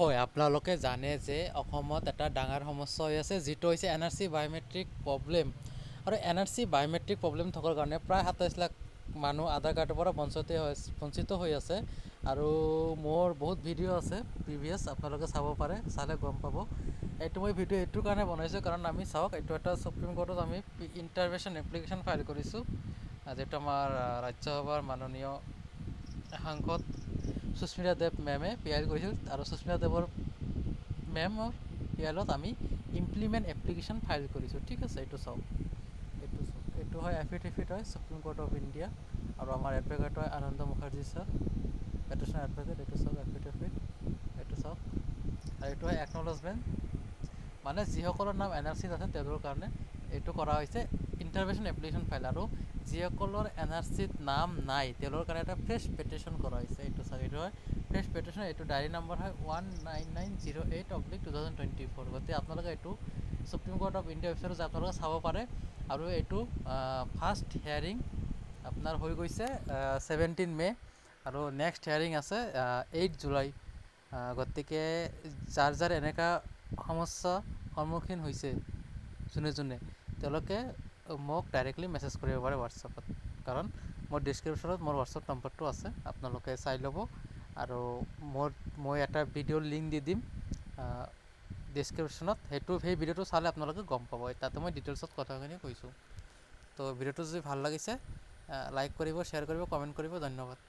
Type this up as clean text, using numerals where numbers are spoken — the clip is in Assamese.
হয়, আপোনালোকে জানে যে অসমত এটা ডাঙৰ সমস্যা হৈ আছে, যিটো হৈছে NRC বায়'মেট্ৰিক প্ৰব্লেম। আৰু NRC বায়'মেট্ৰিক প্ৰব্লেম থকাৰ কাৰণে প্ৰায় 27 লাখ মানুহ আধাৰ কাৰ্ডৰ পৰা বঞ্চিত হৈ আছে। আৰু মোৰ বহুত ভিডিঅ' আছে প্ৰিভিয়াছ, আপোনালোকে চাব পাৰে, চালে গম পাব। এইটো মই ভিডিঅ' এইটোৰ কাৰণে বনাইছোঁ কাৰণ আমি চাওক, এইটো এটা সুপ্ৰিম কোৰ্টত আমি ইণ্টাৰভেনশ্যন এপ্লিকেশ্যন ফাইল কৰিছোঁ, যিটো আমাৰ ৰাজ্যসভাৰ মাননীয় সাংসদ সুস্মিতা দেৱ মেমে পিআইএল কৰিছিল। আৰু সুস্মিতা দেৱৰ মেমৰ পিআইএলত আমি ইমপ্লিমেণ্ট এপ্লিকেশ্যন ফাইল কৰিছোঁ। ঠিক আছে, এইটো চাওক, এইটো হয় এফিডেভিট হয় সুপ্ৰিম কোৰ্ট অফ ইণ্ডিয়া, আৰু আমাৰ এডভকেট হয় আনন্দ মুখাৰ্জী ছাৰ, পেটিশ্যনাৰ এডভকেট। এইটো চাওক এফিডেভিট, এইটো চাওক। আৰু এইটো হয় একনলেজমেণ্ট, মানে যিসকলৰ নাম NRCত আছে তেওঁলোকৰ কাৰণে এইটো কৰা হৈছে ইণ্টাৰভেনশ্যন এপ্লিকেশ্যন ফাইল। আৰু যিসকলৰ NRCত নাম নাই তেওঁলোকৰ কাৰণে এটা ফ্ৰেছ পেটিশ্যন কৰা হৈছে। এইটো চাওক, এইটো হয় ফ্ৰেছ পেটিশ্যন। এইটো ডায়েৰী নম্বৰ হয় 19908/2024। গতিকে আপোনালোকে এইটো সুপ্ৰিম কোৰ্ট অফ ইণ্ডিয়া ৱেবছাইটত আপোনালোকে চাব পাৰে। আৰু এইটো ফাৰ্ষ্ট হিয়াৰিং আপোনাৰ হৈ গৈছে 17 মে', আৰু নেক্সট হিয়াৰিং আছে 8 জুলাই। গতিকে যাৰ যাৰ এনেকুৱা সমস্যা সন্মুখীন হৈছে যোনে তেওঁলোকে মোক ডাইৰেক্টলি মেছেজ কৰিব পাৰে হোৱাটছআপত, কাৰণ মোৰ ডিছক্ৰিপশ্যনত মোৰ হোৱাটছআপ নম্বৰটো আছে, আপোনালোকে চাই ল'ব। আৰু মই এটা ভিডিঅ'ৰ লিংক দি দিম ডিছক্ৰিপশ্যনত, সেই ভিডিঅ'টো চালে আপোনালোকে গম পাব। তাতে মই ডিটেইলছত কথাখিনি কৈছোঁ। তো ভিডিঅ'টো যদি ভাল লাগিছে লাইক কৰিব, শ্বেয়াৰ কৰিব, কমেণ্ট কৰিব। ধন্যবাদ।